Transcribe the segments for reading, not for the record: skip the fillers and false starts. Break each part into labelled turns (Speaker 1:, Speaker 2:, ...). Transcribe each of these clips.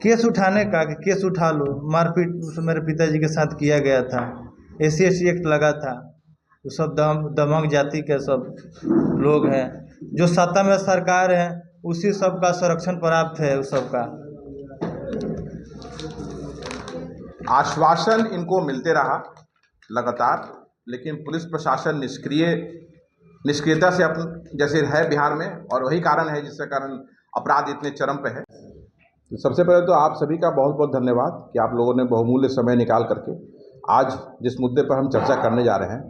Speaker 1: Case उठाने का कि केस उठा लो, मारपीट मेरे पिताजी के साथ किया गया था, SC/ST एक्ट लगा था, वो सब दबंग जाति के सब लोग हैं, जो सत्ता में सरकार है उसी सब का संरक्षण प्राप्त है उस सब का।
Speaker 2: आश्वासन इनको मिलते रहा लगातार, लेकिन पुलिस प्रशासन निष्क्रियता से अपन जैसे है बिहार में, और वही कारण है जिसके कारण अपराध इतने चरम पे है। तो सबसे पहले तो आप सभी का बहुत बहुत धन्यवाद कि आप लोगों ने बहुमूल्य समय निकाल करके आज जिस मुद्दे पर हम चर्चा करने जा रहे हैं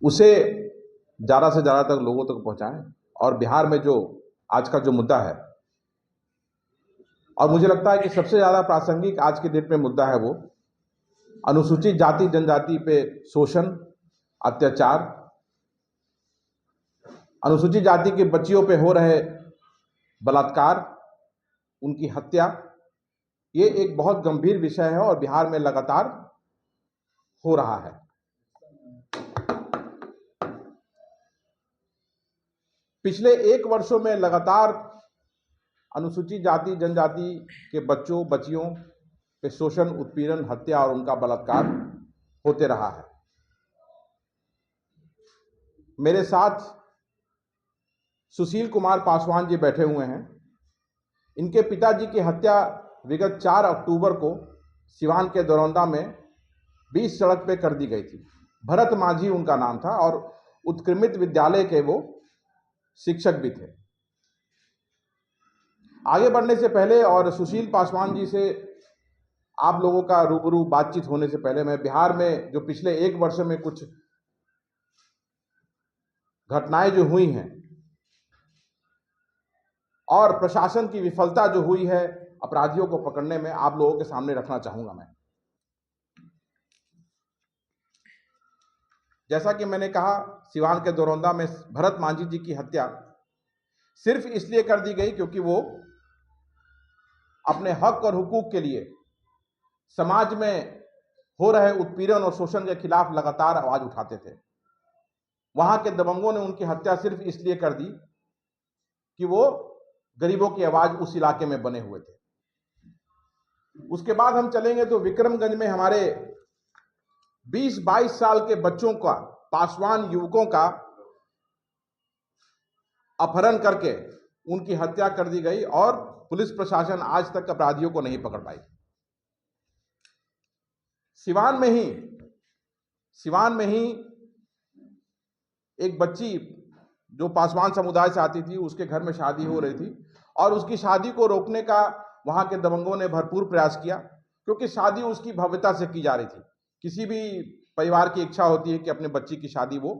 Speaker 2: उसे ज़्यादा से ज़्यादा तक लोगों तक पहुंचाएं, और बिहार में जो आज का जो मुद्दा है, और मुझे लगता है कि सबसे ज़्यादा प्रासंगिक आज के डेट में मुद्दा है वो अनुसूचित जाति जनजाति पे शोषण, अत्याचार, अनुसूचित जाति के बच्चियों पे हो रहे बलात्कार, उनकी हत्या, ये एक बहुत गंभीर विषय है और बिहार में लगातार हो रहा है। पिछले 1 वर्षों में लगातार अनुसूचित जाति जनजाति के बच्चों बच्चियों पे शोषण, उत्पीड़न, हत्या और उनका बलात्कार होते रहा है। मेरे साथ सुशील कुमार पासवान जी बैठे हुए हैं। इनके पिताजी की हत्या विगत 4 अक्टूबर को सिवान के दरौंदा में 20 सड़क पे कर दी गई थी। भरत मांझी उनका नाम था और उत्क्रमित विद्यालय के वो शिक्षक भी थे। आगे बढ़ने से पहले और सुशील पासवान जी से आप लोगों का रूबरू बातचीत होने से पहले मैं बिहार में जो पिछले 1 वर्ष में कुछ घटनाएं जो हुई हैं और प्रशासन की विफलता जो हुई है अपराधियों को पकड़ने में, आप लोगों के सामने रखना चाहूंगा। मैं जैसा कि मैंने कहा, सिवान के दरौंदा में भरत मांझी जी की हत्या सिर्फ इसलिए कर दी गई क्योंकि वो अपने हक और हुकूक के लिए समाज में हो रहे उत्पीड़न और शोषण के खिलाफ लगातार आवाज उठाते थे। वहां के दबंगों ने उनकी हत्या सिर्फ इसलिए कर दी कि वो गरीबों की आवाज उस इलाके में बने हुए थे। उसके बाद हम चलेंगे तो विक्रमगंज में हमारे 20-22 साल के बच्चों का, पासवान युवकों का अपहरण करके उनकी हत्या कर दी गई और पुलिस प्रशासन आज तक अपराधियों को नहीं पकड़ पाई। सिवान में ही एक बच्ची जो पासवान समुदाय से आती थी, उसके घर में शादी हो रही थी और उसकी शादी को रोकने का वहां के दबंगों ने भरपूर प्रयास किया, क्योंकि शादी उसकी भव्यता से की जा रही थी। किसी भी परिवार की इच्छा होती है कि अपने बच्ची की शादी वो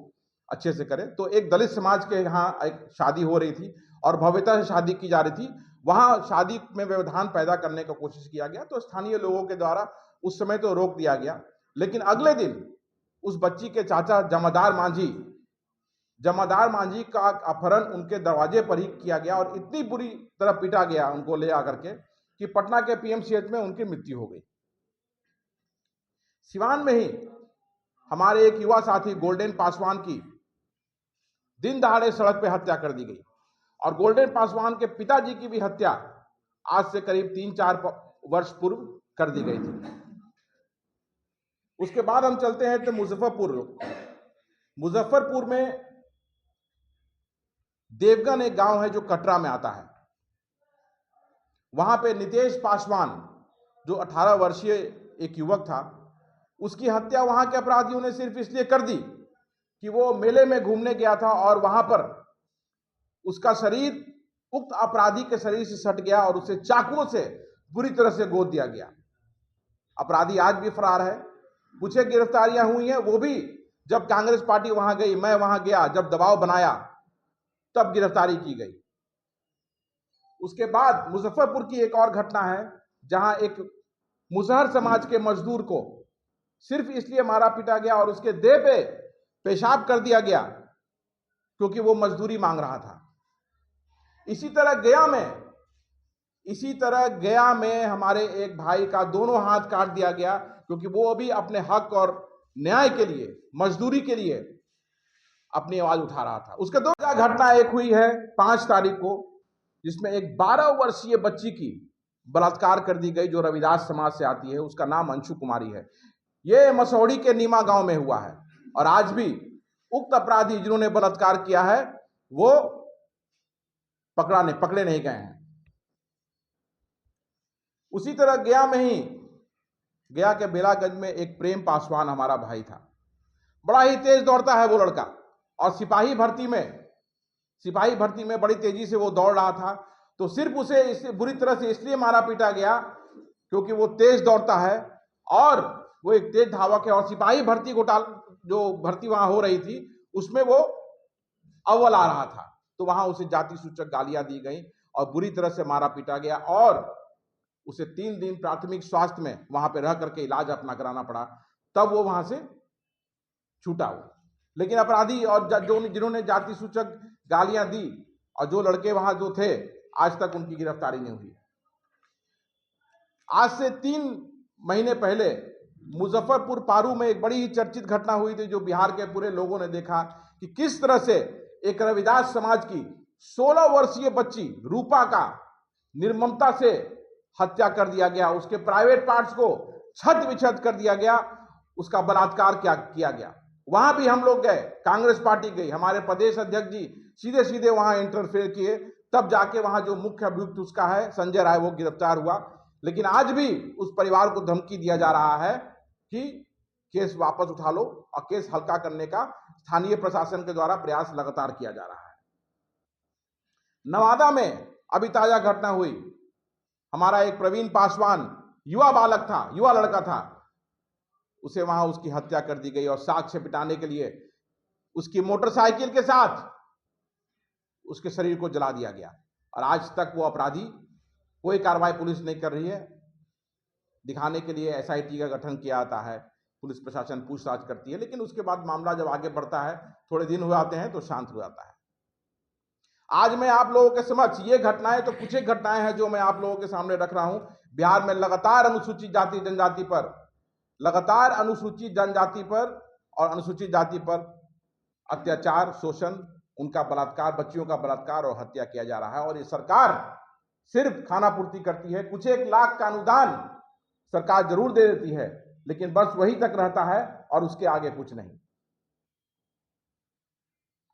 Speaker 2: अच्छे से करे। तो एक दलित समाज के यहाँ एक शादी हो रही थी और भव्यता से शादी की जा रही थी। वहां शादी में व्यवधान पैदा करने का कोशिश किया गया, तो स्थानीय लोगों के द्वारा उस समय तो रोक दिया गया, लेकिन अगले दिन उस बच्ची के चाचा जमादार मांझी का अपहरण उनके दरवाजे पर ही किया गया और इतनी बुरी तरह पीटा गया उनको ले आकर के कि पटना के PMCH में उनकी मृत्यु हो गई। सिवान में ही हमारे एक युवा साथी गोल्डन पासवान की दिन दहाड़े सड़क पर हत्या कर दी गई और गोल्डन पासवान के पिताजी की भी हत्या आज से करीब 3-4 वर्ष पूर्व कर दी गई थी। उसके बाद हम चलते हैं तो मुजफ्फरपुर में देवगन एक गांव है जो कटरा में आता है। वहां पे नितेश पासवान जो 18 वर्षीय एक युवक था, उसकी हत्या वहां के अपराधियों ने सिर्फ इसलिए कर दी कि वो मेले में घूमने गया था और वहां पर उसका शरीर उक्त अपराधी के शरीर से सट गया और उसे चाकुओं से बुरी तरह से गोद दिया गया। अपराधी आज भी फरार है। कुछ गिरफ्तारियां हुई हैं, वो भी जब कांग्रेस पार्टी वहां गई, मैं वहां गया, जब दबाव बनाया तब गिरफ्तारी की गई। उसके बाद मुजफ्फरपुर की एक और घटना है जहां एक मुसहर समाज के मजदूर को सिर्फ इसलिए मारा पीटा गया और उसके देह पे पेशाब कर दिया गया क्योंकि वो मजदूरी मांग रहा था। इसी तरह गया में हमारे एक भाई का दोनों हाथ काट दिया गया क्योंकि वो अभी अपने हक और न्याय के लिए, मजदूरी के लिए अपनी आवाज उठा रहा था। उसके दो घटना एक हुई है 5 तारीख को, जिसमें एक 12 वर्षीय बच्ची की बलात्कार कर दी गई, जो रविदास समाज से आती है, उसका नाम अंशु कुमारी है। ये मसौड़ी के नीमा गांव में हुआ है और आज भी उक्त अपराधी जिन्होंने बलात्कार किया है वो पकड़े नहीं गए हैं। उसी तरह गया के बेलागंज में एक प्रेम पासवान हमारा भाई था। बड़ा ही तेज दौड़ता है वो लड़का और सिपाही भर्ती में बड़ी तेजी से वो दौड़ रहा था, तो सिर्फ उसे इससे बुरी तरह से इसलिए मारा पीटा गया क्योंकि वो तेज दौड़ता है और वो एक तेज धावक है और सिपाही भर्ती जो भर्ती वहां हो रही थी उसमें वो अव्वल आ रहा था, तो वहां उसे जाति सूचक गालियां दी गई और बुरी तरह से मारा पीटा गया और उसे 3 दिन प्राथमिक स्वास्थ्य में वहां पे रह करके इलाज अपना कराना पड़ा, तब वो वहां से छूटा हुआ। लेकिन अपराधी और जिन्होंने जाति सूचक गालियां दी और जो लड़के वहां जो थे, आज तक उनकी गिरफ्तारी नहीं हुई। आज से 3 महीने पहले मुजफ्फरपुर पारू में एक बड़ी ही चर्चित घटना हुई थी, जो बिहार के पूरे लोगों ने देखा कि किस तरह से एक रविदास समाज की 16 वर्षीय बच्ची रूपा का निर्ममता से हत्या कर दिया गया, उसके प्राइवेट पार्ट्स को छद विच्छद कर दिया गया, उसका बलात्कार किया गया। वहां भी हम लोग गए, कांग्रेस पार्टी गई, हमारे प्रदेश अध्यक्ष जी सीधे सीधे वहां इंटरफेयर किए, तब जाके वहां जो मुख्य अभियुक्त उसका है संजय राय, वो गिरफ्तार हुआ। लेकिन आज भी उस परिवार को धमकी दिया जा रहा है कि केस वापस उठा लो और केस हल्का करने का स्थानीय प्रशासन के द्वारा प्रयास लगातार किया जा रहा है। नवादा में अभी ताजा घटना हुई, हमारा एक प्रवीण पासवान युवा लड़का था, उसे वहां उसकी हत्या कर दी गई और साक्ष्य पिटाने के लिए उसकी मोटरसाइकिल के साथ उसके शरीर को जला दिया गया और आज तक वो अपराधी कोई कार्रवाई पुलिस नहीं कर रही है। दिखाने के लिए एसआईटी का गठन किया जाता है, पुलिस प्रशासन पूछताछ करती है, लेकिन उसके बाद मामला जब आगे बढ़ता है, थोड़े दिन हो जाते हैं तो शांत हो जाता है। आज मैं आप लोगों के समक्ष ये घटनाएं, तो कुछ एक घटनाएं हैं जो मैं आप लोगों के सामने रख रहा हूं। बिहार में लगातार अनुसूचित जाति जनजाति पर और अनुसूचित जाति पर अत्याचार, शोषण, उनका बलात्कार, बच्चियों का बलात्कार और हत्या किया जा रहा है और ये सरकार सिर्फ खाना पूर्ति करती है। कुछ 1 लाख का अनुदान सरकार जरूर दे देती है, लेकिन बस वही तक रहता है और उसके आगे कुछ नहीं।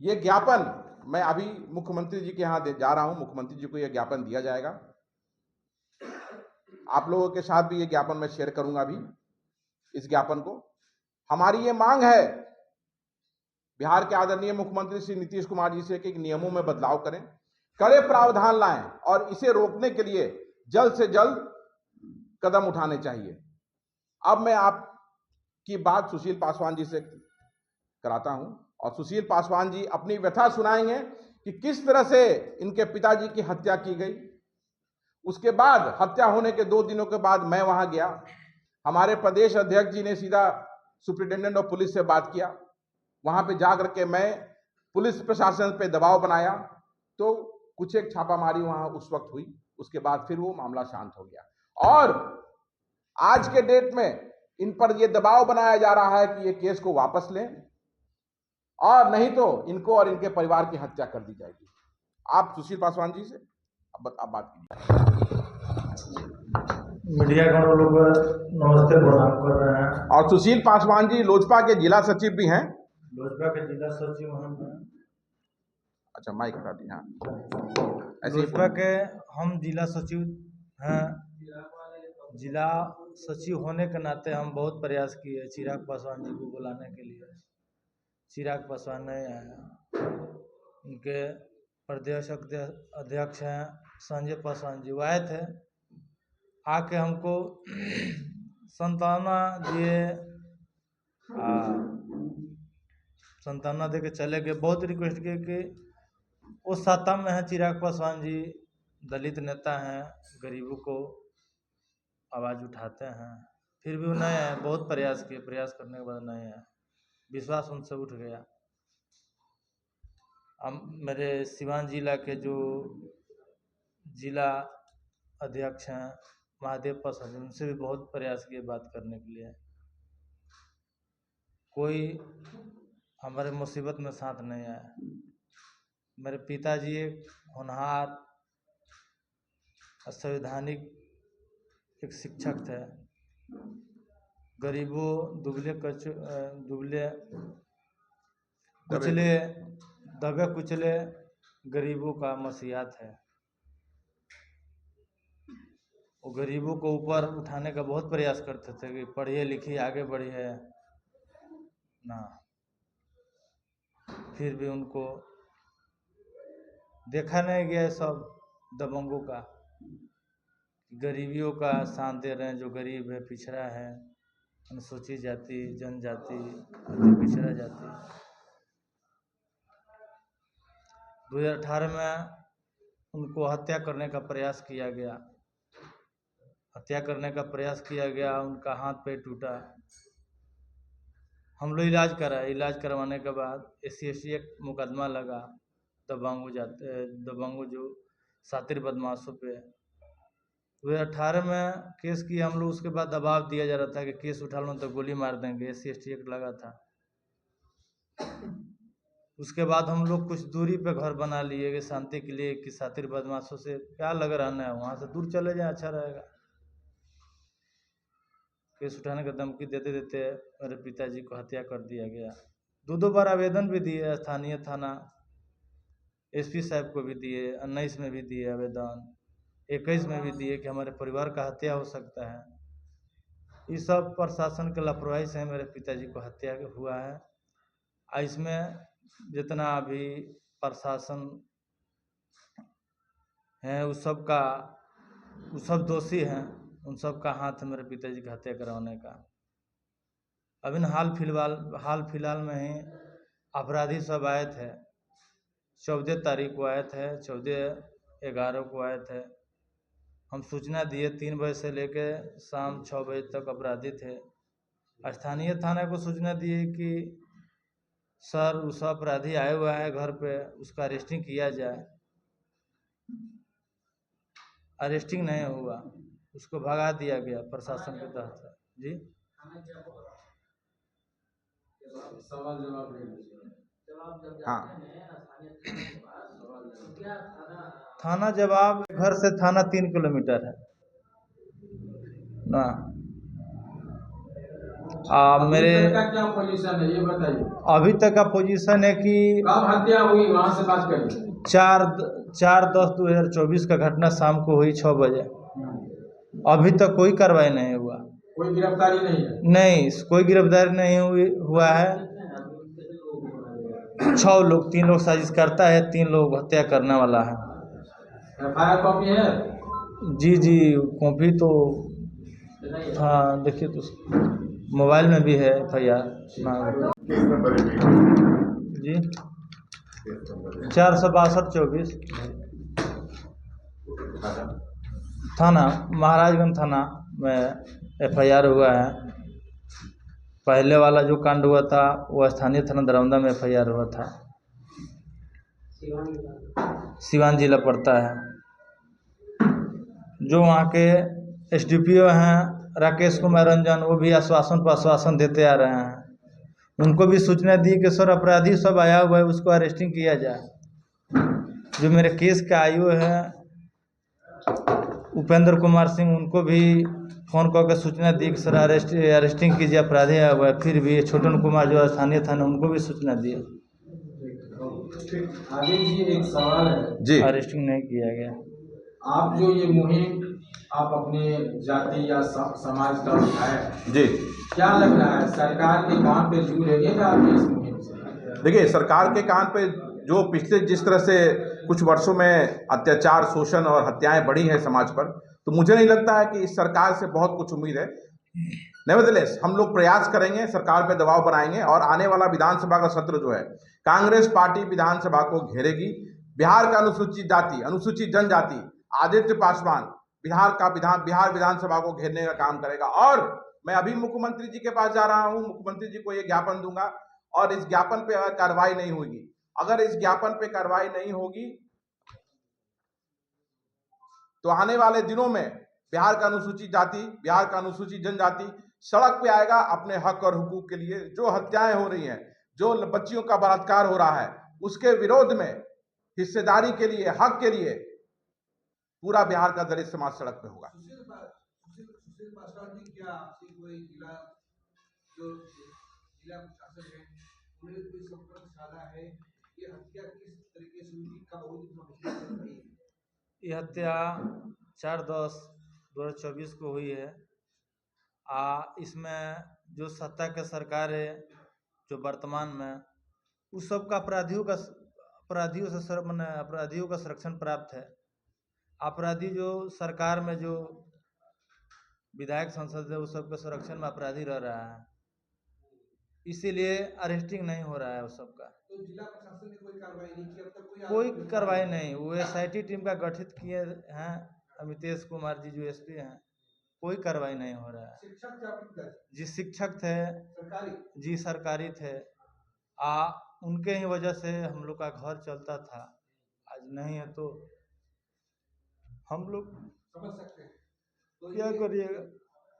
Speaker 2: ये ज्ञापन मैं अभी मुख्यमंत्री जी के यहां जा रहा हूं, मुख्यमंत्री जी को यह ज्ञापन दिया जाएगा। आप लोगों के साथ भी ये ज्ञापन मैं शेयर करूंगा अभी। इस ज्ञापन को हमारी ये मांग है बिहार के आदरणीय मुख्यमंत्री श्री नीतीश कुमार जी से कि नियमों में बदलाव करें, कड़े प्रावधान लाएं और इसे रोकने के लिए जल्द से जल्द कदम उठाने चाहिए। अब मैं आपकी बात सुशील पासवान जी से कराता हूं और सुशील पासवान जी अपनी व्यथा सुनाएंगे कि किस तरह से इनके पिताजी की हत्या की गई। उसके बाद हत्या होने के 2 दिनों के बाद मैं वहां गया, हमारे प्रदेश अध्यक्ष जी ने सीधा सुप्रिंटेंडेंट ऑफ पुलिस से बात किया, वहां पे जाकर के मैं पुलिस प्रशासन पे दबाव बनाया, तो कुछ एक छापामारी वहां उस वक्त हुई। उसके बाद फिर वो मामला शांत हो गया और आज के डेट में इन पर ये दबाव बनाया जा रहा है कि ये केस को वापस लें और नहीं तो इनको और इनके परिवार की हत्या कर दी जाएगी। आप सुशील पासवान जी से अब बात कीजिए।
Speaker 1: मीडिया का लोग नमस्ते प्रणाम कर रहे हैं।
Speaker 2: और सुशील पासवान जी लोजपा के जिला सचिव भी हैं।
Speaker 1: लोजपा के जिला सचिव हम हैं।
Speaker 2: अच्छा, माइक हटा दी। हाँ,
Speaker 1: लोजपा के हम जिला सचिव हैं। जिला सचिव होने के नाते हम बहुत प्रयास किए चिराग पासवान जी को बुलाने के लिए, चिराग पासवान नहीं आया। उनके प्रदेश अध्यक्ष हैं संजय पासवान जी, वो आए थे, आके हमको सांत्वना दिए, सांत्वना दे के चले गए। बहुत रिक्वेस्ट किए कि वो सत्ता में है चिराग पासवान जी, दलित नेता हैं, गरीबों को आवाज़ उठाते हैं, फिर भी वो नहीं आए। बहुत प्रयास किए, प्रयास करने के बाद नहीं आए, विश्वास उनसे उठ गया। हम मेरे सिवान जिला के जो जिला अध्यक्ष हैं महादेव पासवान, उनसे भी बहुत प्रयास किए बात करने के लिए, कोई हमारे मुसीबत में साथ नहीं आया। मेरे पिताजी एक होनहार संवैधानिक एक शिक्षक थे। गरीबों दुबले कुचले दबे कुचले गरीबों का मसीहा है। वो गरीबों को ऊपर उठाने का बहुत प्रयास करते थे कि पढ़िए लिखिए आगे बढ़िए ना, फिर भी उनको देखा नहीं गया सब दबंगों का, गरीबियों का साथ दे रहे हैं। जो गरीब है, पिछड़ा है, अनुसूचित जाति, जनजाति, अति पिछड़ा जाति। 2018 में उनको हत्या करने का प्रयास किया गया। उनका हाथ पैर टूटा। हम लोग इलाज कराए। इलाज करवाने के बाद SC/ST एक्ट मुकदमा लगा दबंगों जो सातिर बदमाशों पे। 2018 में केस किया हम लोग। उसके बाद दबाव दिया जा रहा था कि केस उठा लो तो गोली मार देंगे। SC/ST एक्ट लगा था। उसके बाद हम लोग कुछ दूरी पे घर बना लिए कि शांति के लिए, कि सातिर बदमाशों से क्या लग रहना है, वहाँ से दूर चले जाए, अच्छा रहेगा। केस उठाने का धमकी देते देते मेरे पिताजी को हत्या कर दिया गया। दो बार आवेदन भी दिए स्थानीय थाना, SP साहब को भी दिए, 19 में भी दिए आवेदन, 21 में भी दिए कि हमारे परिवार का हत्या हो सकता है। ये सब प्रशासन के लापरवाही से मेरे पिताजी को हत्या हुआ है। इसमें जितना अभी प्रशासन है उस सब दोषी हैं। उन सब का हाथ है मेरे पिताजी की हत्या करवाने का। अभी हाल फिलहाल में ही अपराधी सब आए थे। 14 तारीख को आए थे, 14/11 को आए थे। हम सूचना दिए 3 बजे से लेके शाम 6 बजे तक अपराधी थे। स्थानीय थाना को सूचना दिए कि सर उस अपराधी आए हुआ है घर पे, उसका अरेस्टिंग किया जाए। अरेस्टिंग नहीं हुआ, उसको भगा दिया गया प्रशासन के तहत। जी
Speaker 2: हाँ,
Speaker 1: थाना जवाब घर से थाना 3 किलोमीटर है ना। मेरे
Speaker 3: का क्या पोजीशन है ये बताइए।
Speaker 1: अभी तक का पोजीशन है कि
Speaker 3: कब हत्या हुई वहाँ से बात करिए।
Speaker 1: 4/10/2024 का घटना शाम को हुई 6 बजे। अभी तक कोई कार्रवाई नहीं हुआ।
Speaker 3: कोई गिरफ्तारी नहीं है।
Speaker 1: नहीं, कोई गिरफ्तारी नहीं हुआ है। 6 लोग, 3 लोग साजिश करता है, 3 लोग हत्या करने वाला है।
Speaker 3: FIR कॉपी है?
Speaker 1: जी कॉपी तो हाँ, देखिए तो मोबाइल में भी है FIR। जी 462/24 थाना महाराजगंज थाना में FIR हुआ है। पहले वाला जो कांड हुआ था वो स्थानीय थाना दरौंदा में FIR हुआ था। सिवान जिला पड़ता है। जो वहाँ के SDPO हैं राकेश कुमार रंजन, वो भी आश्वासन देते आ रहे हैं। उनको भी सूचना दी कि सर अपराधी सब आया हुआ है, उसको अरेस्टिंग किया जाए। जो मेरे केस का आयु है उपेंद्र कुमार सिंह, उनको भी फ़ोन करके सूचना दी कि सर अरेस्टिंग कीजिए, अपराधी आया हुआ है। फिर भी छोटन कुमार जो स्थानीय थाना, उनको भी सूचना दी,
Speaker 3: आगे जी एक सवाल है
Speaker 2: जी,
Speaker 1: अरेस्टिंग नहीं किया गया।
Speaker 3: आप जो ये मुहिम आप अपने जाति या समाज का उठाए
Speaker 2: जी,
Speaker 3: क्या लग रहा है सरकार के कान पे जू लगेगा आपकी इस मुहिम से?
Speaker 2: देखिए सरकार के कान पे जो पिछले जिस तरह से कुछ वर्षों में अत्याचार, शोषण और हत्याएं बढ़ी हैं समाज पर, तो मुझे नहीं लगता है कि इस सरकार से बहुत कुछ उम्मीद है। नेवरदलेस हम लोग प्रयास करेंगे, सरकार पे दबाव बनाएंगे और आने वाला विधानसभा का सत्र जो है कांग्रेस पार्टी विधानसभा को घेरेगी। बिहार का अनुसूचित जाति, अनुसूचित जनजाति आदित्य पासवान बिहार विधानसभा को घेरने का काम करेगा। और मैं अभी मुख्यमंत्री जी के पास जा रहा हूं, मुख्यमंत्री जी को ये ज्ञापन दूंगा और इस ज्ञापन पे अगर कार्रवाई नहीं होगी, अगर इस ज्ञापन पे कार्रवाई नहीं होगी तो आने वाले दिनों में बिहार का अनुसूचित जाति, बिहार का अनुसूचित जनजाति सड़क पे आएगा अपने हक और हुकूक के लिए। जो हत्याएं हो रही हैं, जो बच्चियों का बलात्कार हो रहा है, उसके विरोध में हिस्सेदारी के लिए, हक के लिए पूरा बिहार का दलित समाज सड़क पे होगा।
Speaker 4: सुशील पासवान जी, क्या आपसे कोई जिला प्रशासन है उन्होंने कोई संपर्क साधा है? ये हत्या किस तरीके से हुई, कब हुई, थोड़ा
Speaker 1: ये हत्या 4/10/2024 को हुई है। इसमें जो सत्ता के सरकार है जो वर्तमान में, उस सब का अपराधियों का संरक्षण प्राप्त है। अपराधी जो सरकार में जो विधायक संसद है उस सब के संरक्षण में अपराधी रह रहा है, इसीलिए अरेस्टिंग नहीं हो रहा है उस सब का।
Speaker 4: तो जिला प्रशासन ने कोई कार्रवाई नहीं की अब तक?
Speaker 1: कोई कार्रवाई नहीं। वो SIT टीम का गठित किए हैं अमितेश कुमार जी जो SP हैं, कोई कार्रवाई नहीं हो रहा है।
Speaker 4: शिक्षक थे आपके पिताजी?
Speaker 1: जी शिक्षक थे।
Speaker 4: सरकारी?
Speaker 1: जी सरकारी थे। उनके ही वजह से हम लोग का घर चलता था, आज नहीं है तो हम लोग
Speaker 4: समझ सकते हैं। तो
Speaker 1: क्या करिएगा।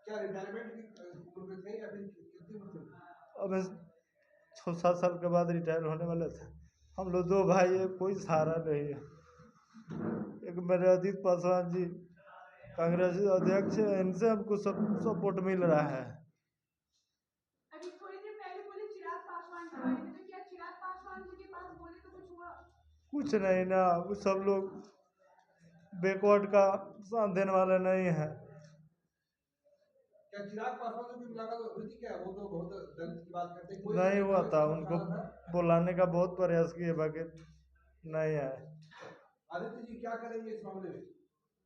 Speaker 4: क्या रिटायरमेंट की उम्र में थे या फिर कितनी उम्र में?
Speaker 1: अब 6-7 साल के बाद रिटायर होने वाले थे। हम लोग 2 भाई है, कोई सहारा नहीं है। एक मेरे अजीत पासवान जी कांग्रेस अध्यक्ष है, इनसे हमको सपोर्ट मिल रहा है।
Speaker 5: अभी थोड़ी देर पहले बोले चिराग पासवान के बारे में, तो क्या चिराग पासवान जी के पास बोले तो कुछ हुआ?
Speaker 1: कुछ नहीं ना, वो सब लोग बैकवर्ड का साथ देने वाले नहीं है।
Speaker 4: क्या चिराग पासवान से भी मुलाकात हुई थी क्या? वो तो बहुत दलित की बात करते हैं। कोई
Speaker 1: नहीं हुआ था,
Speaker 4: समझ
Speaker 1: उनको
Speaker 4: था?
Speaker 1: बुलाने का बहुत प्रयास किए बाकी नहीं आए।
Speaker 4: आदित्य जी क्या करेंगे इस मामले में?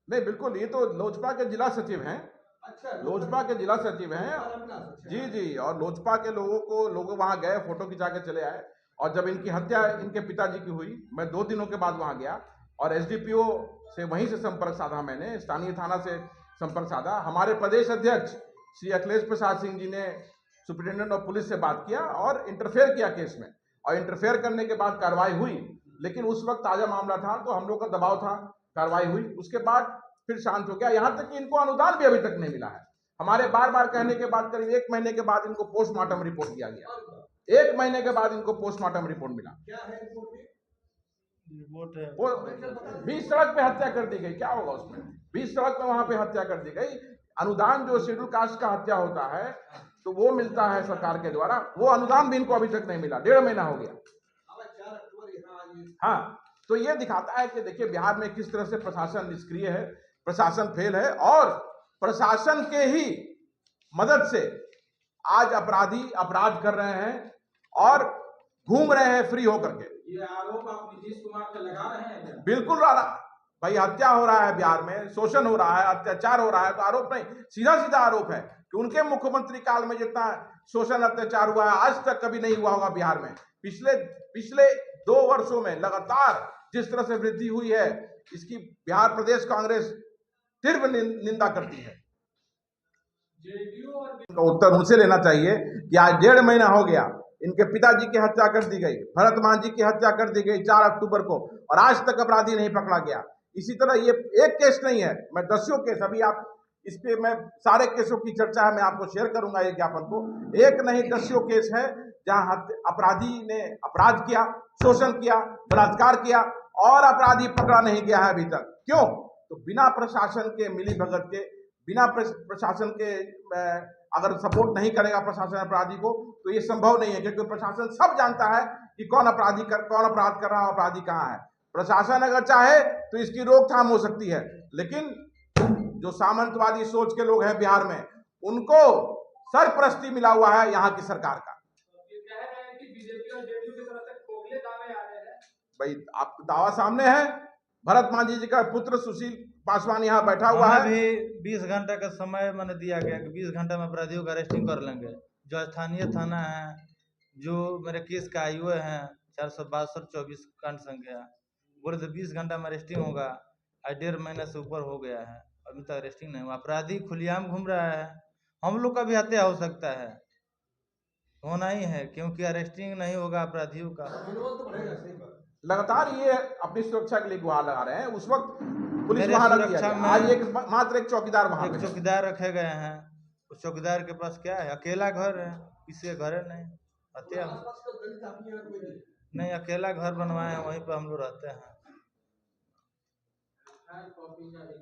Speaker 2: नहीं, बिल्कुल, ये तो लोजपा के जिला सचिव हैं।
Speaker 4: अच्छा,
Speaker 2: लोजपा के जिला सचिव हैं।
Speaker 4: अच्छा।
Speaker 2: जी, और लोजपा के लोग वहां गए, फोटो खिंचा के चले आए। और जब इनकी हत्या इनके पिताजी की हुई, मैं 2 दिनों के बाद वहां गया और SDPO से वहीं से संपर्क साधा, मैंने स्थानीय थाना से संपर्क साधा। हमारे प्रदेश अध्यक्ष श्री अखिलेश प्रसाद सिंह जी ने सुप्रिंटेंडेंट ऑफ पुलिस से बात किया और इंटरफेयर किया केस में, और इंटरफेयर करने के बाद कार्रवाई हुई। लेकिन उस वक्त ताजा मामला था तो हम लोग का दबाव था, कार्रवाई हुई, उसके बाद फिर शांत हो गया। यहां तक कि इनको अनुदान भी अभी तक नहीं मिला है। हमारे बार बार कहने के बाद करीब 1 महीने के बाद इनको पोस्टमार्टम रिपोर्ट दिया गया। 1 महीने के बाद इनको पोस्टमार्टम रिपोर्ट मिला।
Speaker 4: क्या है रिपोर्ट में?
Speaker 1: रिपोर्ट है
Speaker 2: वो 20 सड़क पे हत्या कर दी गई, क्या होगा उसमें? 20 सड़क पे वहां पे हत्या कर दी गई। अनुदान जो शेड्यूल कास्ट का हत्या होता है तो वो मिलता है सरकार के द्वारा, वो अनुदान भी इनको अभी तक नहीं मिला, 1.5 महीना हो गया।
Speaker 4: 4 अक्टूबर यहाँ
Speaker 2: हाँ, तो ये दिखाता है कि देखिए बिहार में किस तरह से प्रशासन निष्क्रिय है, प्रशासन फेल है, और प्रशासन के ही मदद से आज अपराधी अपराध कर रहे हैं और घूम रहे हैं फ्री होकर के।
Speaker 3: ये आरोप आप नीतीश कुमार पे लगा रहे हैं क्या?
Speaker 2: बिल्कुल भाई, हत्या हो रहा है बिहार में, शोषण हो रहा है, अत्याचार हो रहा है, तो आरोप नहीं, सीधा सीधा आरोप है कि उनके मुख्यमंत्री काल में जितना शोषण अत्याचार हुआ है आज तक कभी नहीं हुआ होगा बिहार में। पिछले 2 वर्षों में लगातार जिस तरह से वृद्धि हुई है, इसकी बिहार प्रदेश कांग्रेस तीव्र निंदा करती है। तो उत्तर उनसे लेना चाहिए कि आज 1.5 महीना हो गया, इनके पिताजी की हत्या कर दी गई, भरत मान जी की हत्या कर दी गई 4 अक्टूबर को, और आज तक अपराधी नहीं पकड़ा गया। इसी तरह ये एक केस नहीं है, मैं दसियों केस, अभी आप इस पे मैं सारे केसों की चर्चा है, मैं आपको शेयर करूंगा ये ज्ञापन को। एक नहीं दसियों केस है जहां अपराधी ने अपराध किया, शोषण किया, बलात्कार किया, और अपराधी पकड़ा नहीं गया है अभी तक। क्यों? तो बिना प्रशासन के मिलीभगत के, बिना प्रशासन के अगर सपोर्ट नहीं करेगा प्रशासन अपराधी को तो ये संभव नहीं है, क्योंकि प्रशासन सब जानता है कि कौन अपराध कर रहा है, अपराधी कहाँ है। प्रशासन अगर चाहे तो इसकी रोकथाम हो सकती है, लेकिन जो सामंतवादी सोच के लोग हैं बिहार में, उनको सरपरस्ती मिला हुआ है यहाँ की सरकार का।
Speaker 3: ये कह रहे हैं कि बीजेपी और जेडीयू की तरफ से खोखले दावे आ रहे हैं।
Speaker 2: भाई, आप दावा सामने है, भरत मांझी जी का पुत्र सुशील पासवान यहाँ बैठा हुआ है।
Speaker 1: भी 20 घंटे का समय मैंने दिया गया कि 20 घंटे में अपराधियों का अरेस्टिंग कर लेंगे। जो स्थानीय थाना है, जो मेरे केस का आयु है 462/24 कांड संख्या, बोले तो 20 घंटा में अरेस्टिंग होगा। आज 1.5 महीने से ऊपर हो गया है, अभी तक अरेस्टिंग नहीं हुआ। अपराधी खुलेआम घूम रहा है, हम लोग का भी हत्या हो सकता है, होना ही है, क्योंकि अरेस्टिंग नहीं होगा अपराधियों का।
Speaker 4: मनोबल तो बढ़ेगा, सही बात।
Speaker 2: लगातार ये अपनी सुरक्षा के लिए गुहार लगा रहे हैं। उस वक्त पुलिस
Speaker 1: मेरे
Speaker 2: वहां रख दिया
Speaker 1: सुरक्षा
Speaker 2: गया।
Speaker 1: में
Speaker 2: आज मात्र एक चौकीदार वहां
Speaker 1: एक
Speaker 2: पे है।
Speaker 1: चौकीदार रखे गए हैं। उस चौकीदार के पास क्या है? अकेला घर है, किसी का घर है नहीं, हत्या
Speaker 4: आसपास का दलित आदमी और कोई नहीं?
Speaker 1: नहीं, अकेला घर बनवाए हैं, वहीं पे हम लोग रहते हैं।
Speaker 3: कॉपी का एक